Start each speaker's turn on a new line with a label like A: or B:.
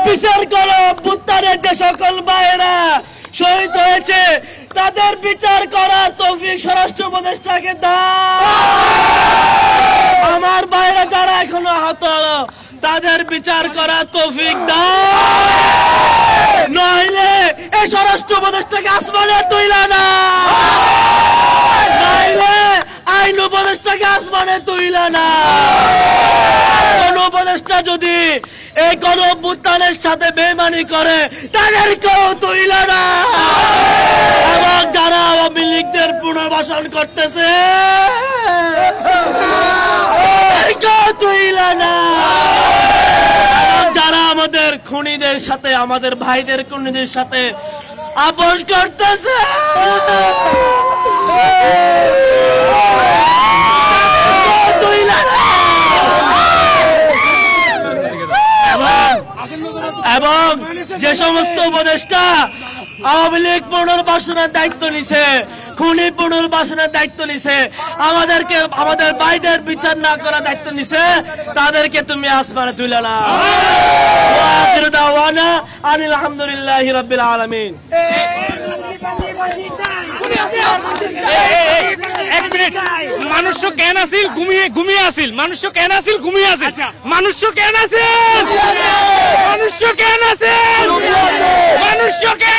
A: বিচার করো, অভ্যুত্থানের যে সকল ভাইয়েরা শহীদ হয়েছে তাদের বিচার করার তৌফিক স্বরাষ্ট্র উপদেষ্টাকে দাও। আমার ভাইয়েরা যারা এখনো আহত তাদের বিচার করার তৌফিক দাও, নইলে এই স্বরাষ্ট্র উপদেষ্টাকে আসমানে তুইলা না, নইলে আইন উপদেষ্টাকে আসমানে তুইলা না। কোন উপদেষ্টা যদি এই গণ অভ্যুত্থানের সাথে বেইমানি করে তাদেরকেও তুইলা না, এবং যারা আওয়ামী লীগদের পুনর্বাসন করতেছে তাদেরকেও তুইলা না, এবং যারা আমাদের খুনিদের সাথে, আমাদের ভাইদের খুনিদের সাথে আপোষ করতেছে এবং যে সমস্ত উপদেষ্টা আওয়ামী লীগ পুনর্বাসনের দায়িত্ব নিছে, খুনি পুনর্বাসনের দায়িত্ব নিছে, আমাদেরকে আমাদের ভাইদের বিচার না করার দায়িত্ব নিছে, তাদেরকে তুমি আসমানে তুলে না। আখিরু দাওয়ানা আনিল হামদুলিল্লাহি রাব্বিল আলামিন।
B: মানুষ কেন আছিল ঘুমিয়ে আছিল, মানুষ কেন আছিল ঘুমিয়ে আছিল, মানুষ কেন আছিল, মানুষ কেন আছিল, মানুষ কেন